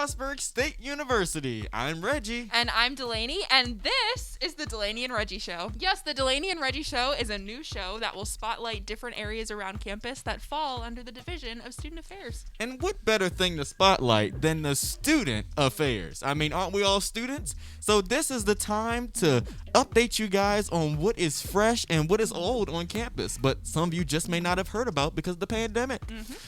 Frostburg State University. I'm Reggie. And I'm Delaney, and this is the Delaney and Reggie Show. Yes, the Delaney and Reggie Show is a new show that will spotlight different areas around campus that fall under the Division of Student Affairs. And what better thing to spotlight than the student affairs? I mean, aren't we all students? So this is the time to update you guys on what is fresh and what is old on campus, but some of you just may not have heard about because of the pandemic.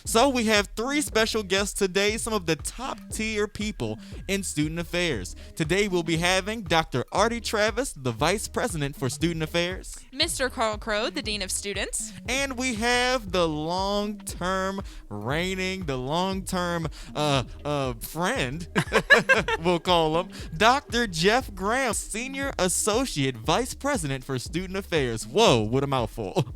So we have three special guests today, some of the top tier people in student affairs. Today we'll be having Dr. Artie Travis, the Vice President for Student Affairs. Mr. Carl Crow, the Dean of Students. And we have the long-term friend, we'll call him, Dr. Jeff Graham, Senior Associate Vice President for Student Affairs. Whoa, what a mouthful.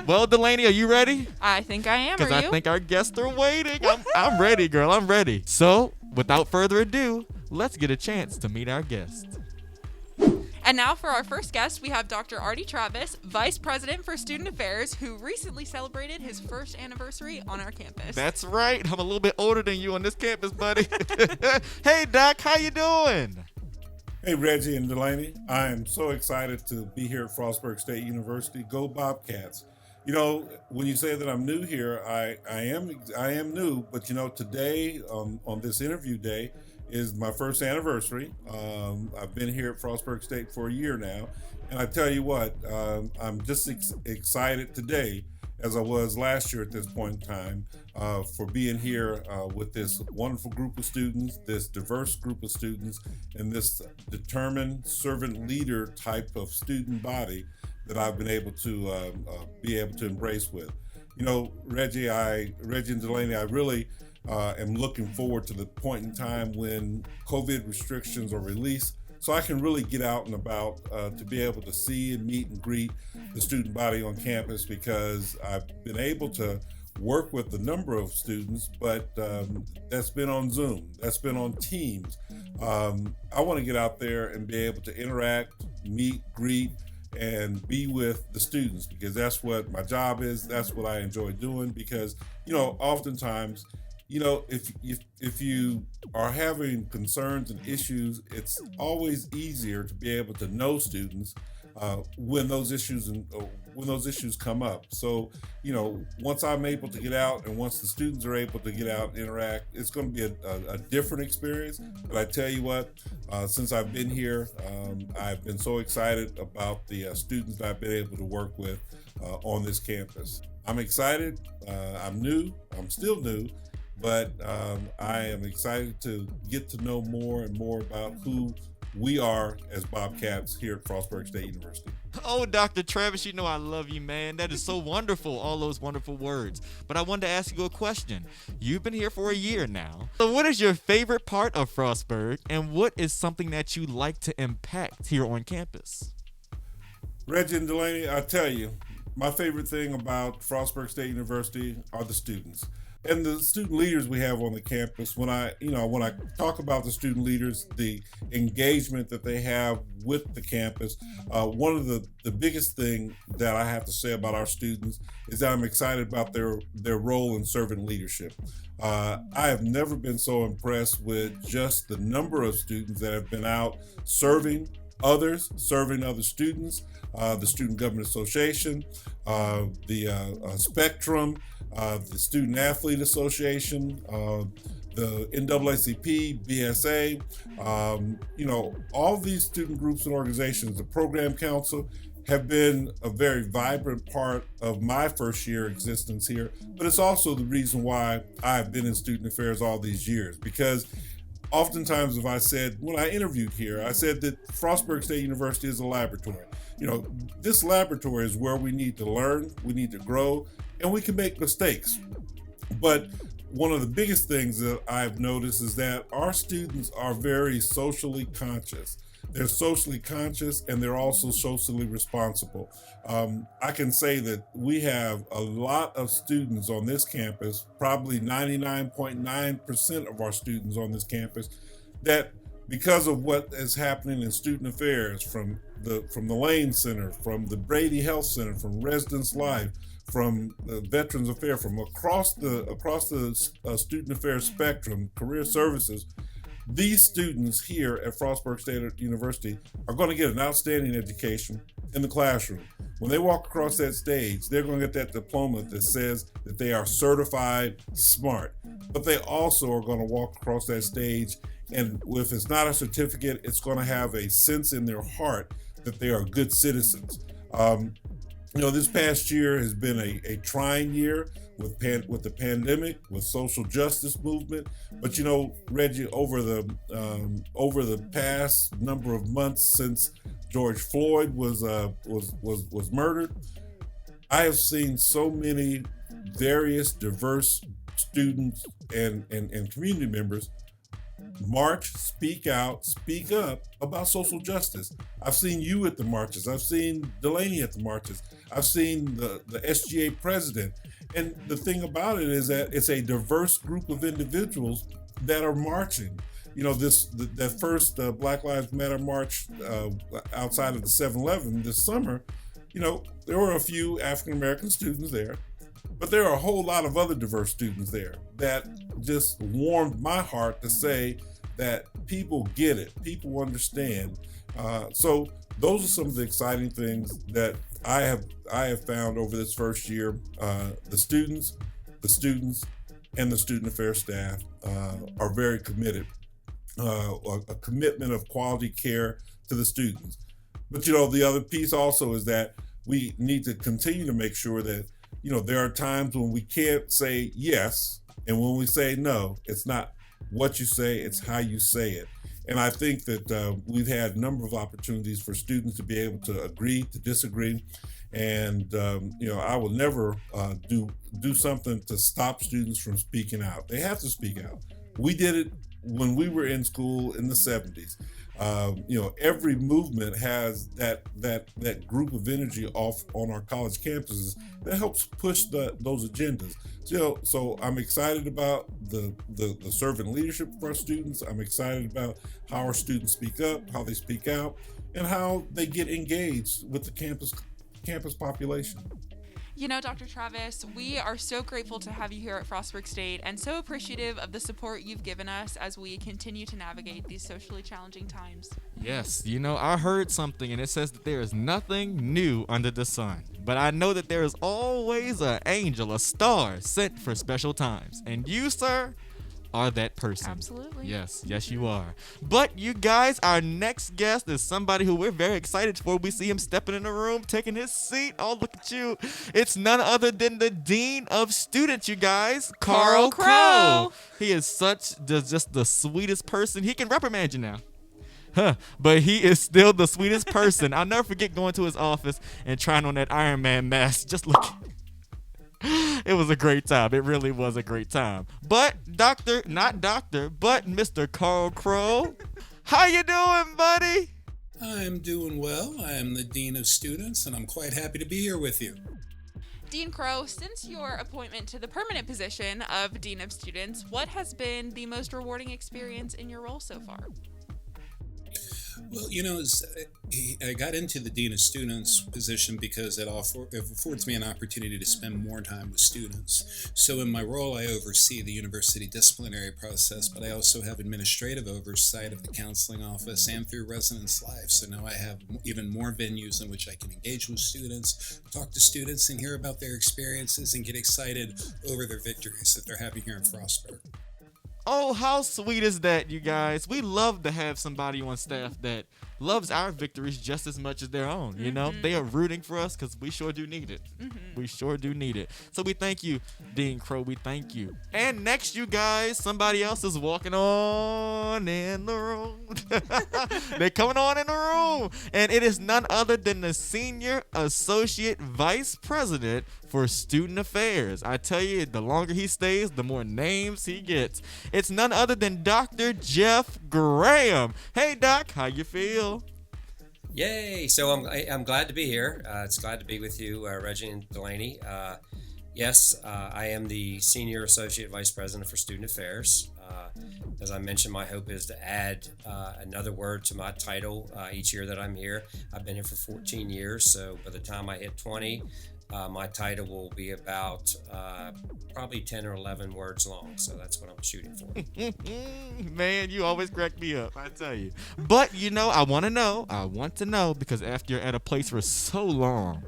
Well, Delaney, are you ready? I think I am. Because Are you? I think our guests are waiting. I'm ready, girl. I'm ready. So, without further ado, let's get a chance to meet our guest. And now for our first guest, we have Dr. Artie Travis, Vice President for Student Affairs, who recently celebrated his first anniversary on our campus. That's right. I'm a little bit older than you on this campus, buddy. Hey, Doc, how you doing? Hey, Reggie and Delaney. I am so excited to be here at Frostburg State University. Go Bobcats. You know, when you say that I'm new here, I am new, but you know, today on this interview day is my first anniversary. I've been here at Frostburg State for a year now, and I tell you what, I'm just excited today, as I was last year at this point in time, for being here with this wonderful group of students, this diverse group of students, and this determined servant leader type of student body that I've been able to embrace with. You know, Reggie and Delaney, I really am looking forward to the point in time when COVID restrictions are released, so I can really get out and about to be able to see and meet and greet the student body on campus, because I've been able to work with a number of students, but that's been on Zoom, that's been on Teams. I want to get out there and be able to interact, meet, greet, and be with the students, because that's what my job is. That's what I enjoy doing, because, you know, oftentimes, you know, if you are having concerns and issues, it's always easier to be able to know students when those issues come up. So, you know, once I'm able to get out and once the students are able to get out and interact, it's going to be a different experience. But I tell you what, since I've been here, I've been so excited about the students that I've been able to work with on this campus. I'm excited. I'm new. I'm still new. But I am excited to get to know more and more about who we are as Bobcats here at Frostburg State University. Oh, Dr. Travis, you know I love you, man. That is so wonderful, all those wonderful words. But I wanted to ask you a question. You've been here for a year now. So what is your favorite part of Frostburg, and what is something that you like to impact here on campus? Reggie and Delaney, I tell you, my favorite thing about Frostburg State University are the students. And the student leaders we have on the campus. When I talk about the student leaders, the engagement that they have with the campus, one of the biggest thing that I have to say about our students is that I'm excited about their role in servant leadership. I have never been so impressed with just the number of students that have been out serving others, serving other students, the Student Government Association, the Spectrum, the Student Athlete Association, the NAACP, BSA, you know, all these student groups and organizations, the Program Council, have been a very vibrant part of my first year existence here. But it's also the reason why I've been in student affairs all these years, because oftentimes when I interviewed here, I said that Frostburg State University is a laboratory. You know, this laboratory is where we need to learn, we need to grow, and we can make mistakes. But one of the biggest things that I've noticed is that our students are very socially conscious. They're socially conscious and they're also socially responsible. I can say that we have a lot of students on this campus, probably 99.9% of our students on this campus, that because of what is happening in student affairs, from the Lane Center, from the Brady Health Center, from Residence Life, from Veterans Affairs, from across the student affairs spectrum, career services. These students here at Frostburg State University are going to get an outstanding education in the classroom. When they walk across that stage, they're going to get that diploma that says that they are certified smart. But they also are going to walk across that stage, and if it's not a certificate, it's going to have a sense in their heart that they are good citizens. This past year has been a trying year with the pandemic, with social justice movement. But Reggie, over the past number of months since George Floyd was murdered, I have seen so many various diverse students and community members march, speak out, speak up about social justice. I've seen you at the marches. I've seen DELANIE at the marches. I've seen the SGA president. And the thing about it is that it's a diverse group of individuals that are marching. That first Black Lives Matter march outside of the 7-Eleven this summer, there were a few African-American students there, but there are a whole lot of other diverse students there that just warmed my heart to say that people get it, people understand. So those are some of the exciting things that I have found over this first year. The students, and the student affairs staff are very committed. A commitment of quality care to the students. But the other piece also is that we need to continue to make sure that there are times when we can't say yes, and when we say no, it's not what you say, it's how you say it. And I think that we've had a number of opportunities for students to be able to agree to disagree. And I will never do something to stop students from speaking out. They have to speak out. We did it when we were in school in the 70s. Every movement has that group of energy off on our college campuses that helps push those agendas. So I'm excited about the servant leadership of our students. I'm excited about how our students speak up, how they speak out, and how they get engaged with the campus population. Dr. Travis, we are so grateful to have you here at Frostburg State and so appreciative of the support you've given us as we continue to navigate these socially challenging times. Yes, I heard something and it says that there is nothing new under the sun. But I know that there is always an angel, a star sent for special times. And you, sir, are that person. Absolutely. Yes, you are. But you guys, our next guest is somebody who we're very excited for. We see him stepping in the room, taking his seat. Oh, look at you. It's none other than the Dean of Students, you guys, Carl Crow. He is just the sweetest person. He can reprimand you now. But he is still the sweetest person. I'll never forget going to his office and trying on that Iron Man mask. Just look. It was a great time. It really was a great time. But Mr. Carl Crow, how you doing, buddy? I'm doing well. I am the Dean of Students, and I'm quite happy to be here with you. Dean Crow, since your appointment to the permanent position of Dean of Students, what has been the most rewarding experience in your role so far? Well, I got into the Dean of Students position because it affords me an opportunity to spend more time with students. So in my role, I oversee the university disciplinary process, but I also have administrative oversight of the counseling office and through residence life. So now I have even more venues in which I can engage with students, talk to students, and hear about their experiences and get excited over their victories that they're having here in Frostburg. Oh, how sweet is that, you guys? We love to have somebody on staff that loves our victories just as much as their own, They are rooting for us because we sure do need it. We sure do need it. So we thank you, Dean Crow. We thank you. And next, you guys, somebody else is walking on in the room. They're coming on in the room. And it is none other than the Senior Associate Vice President for Student Affairs. I tell you, the longer he stays, the more names he gets. It's none other than Dr. Jeff Graham. Hey, Doc, how you feel? Yay! So I'm glad to be here. It's glad to be with you, Reggie and DELANIE. Yes, I am the Senior Associate Vice President for Student Affairs. As I mentioned, my hope is to add another word to my title each year that I'm here. I've been here for 14 years, so by the time I hit 20, My title will be about probably 10 or 11 words long, so that's what I'm shooting for. Man, you always crack me up, I tell you. But, I want to know, because after you're at a place for so long,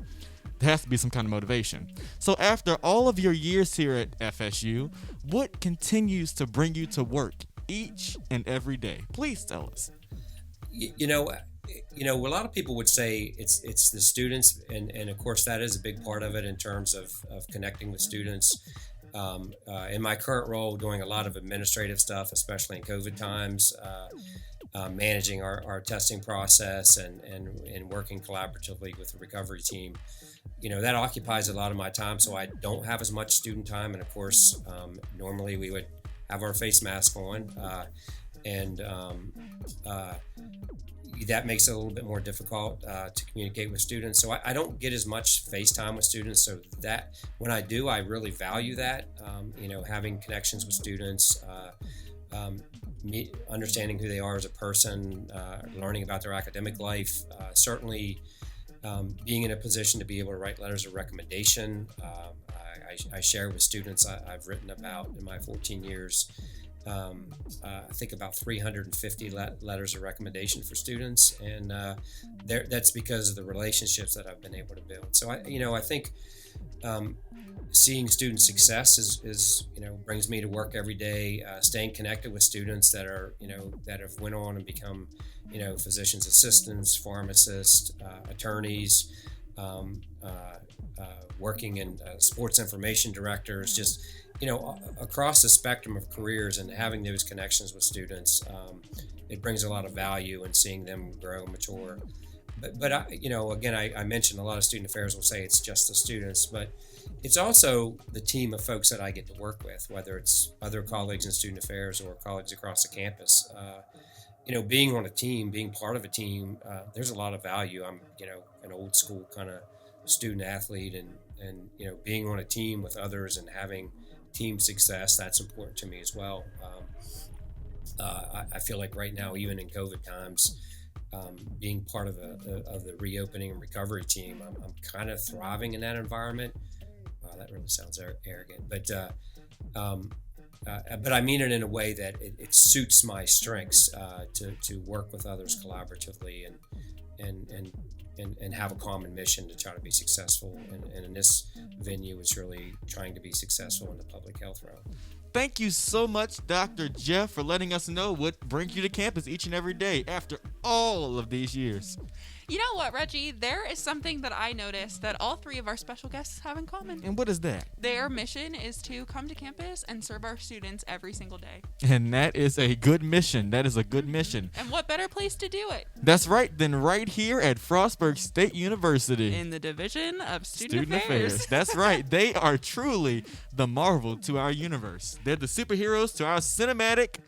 there has to be some kind of motivation. So after all of your years here at FSU, what continues to bring you to work each and every day? Please tell us. A lot of people would say it's the students, and of course that is a big part of it in terms of connecting with students. In my current role, doing a lot of administrative stuff, especially in COVID times, managing our testing process and working collaboratively with the recovery team. That occupies a lot of my time, so I don't have as much student time. And of course, normally we would have our face mask on, and that makes it a little bit more difficult to communicate with students. So I don't get as much face time with students. So that when I do, I really value that. Having connections with students, understanding who they are as a person, learning about their academic life, certainly being in a position to be able to write letters of recommendation. I share with students I've written about in my 14 years. I think about 350 letters of recommendation for students, and that's because of the relationships that I've been able to build. So I think seeing student success is brings me to work every day. Staying connected with students that are that have went on and become physicians assistants, pharmacists, attorneys, working in sports information directors, just across the spectrum of careers, and having those connections with students, it brings a lot of value in seeing them grow, mature. But again, I mentioned a lot of student affairs will say it's just the students, but it's also the team of folks that I get to work with, whether it's other colleagues in student affairs or colleagues across the campus. Being on a team, being part of a team, there's a lot of value. I'm, an old school kind of student athlete, and being on a team with others and having team success, that's important to me as well. I feel like right now, even in COVID times, being part of the reopening and recovery team, I'm kind of thriving in that environment. Wow, that really sounds arrogant, but I mean it in a way that it suits my strengths to work with others collaboratively and have a common mission to try to be successful. And in this venue, it's really trying to be successful in the public health realm. Thank you so much, Dr. Jeff, for letting us know what brings you to campus each and every day after all of these years. You know what, Reggie? There is something that I noticed that all three of our special guests have in common. And what is that? Their mission is to come to campus and serve our students every single day. And that is a good mission. That is a good mission. And what better place to do it? That's right, than right here at Frostburg State University. In the Division of Student Affairs. That's right. They are truly the marvel to our universe. They're the superheroes to our cinematic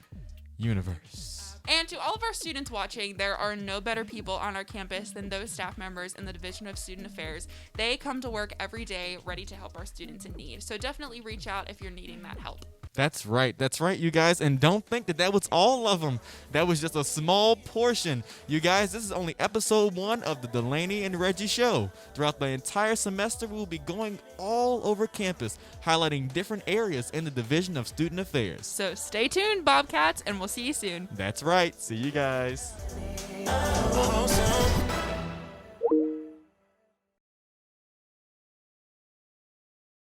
universe. And to all of our students watching, there are no better people on our campus than those staff members in the Division of Student Affairs. They come to work every day ready to help our students in need. So definitely reach out if you're needing that help. That's right, you guys. And don't think that was all of them. That was just a small portion. You guys, this is only episode 1 of the Delaney and Reggie Show. Throughout the entire semester, we will be going all over campus, highlighting different areas in the Division of Student Affairs. So stay tuned, Bobcats, and we'll see you soon. That's right. See you guys. Awesome.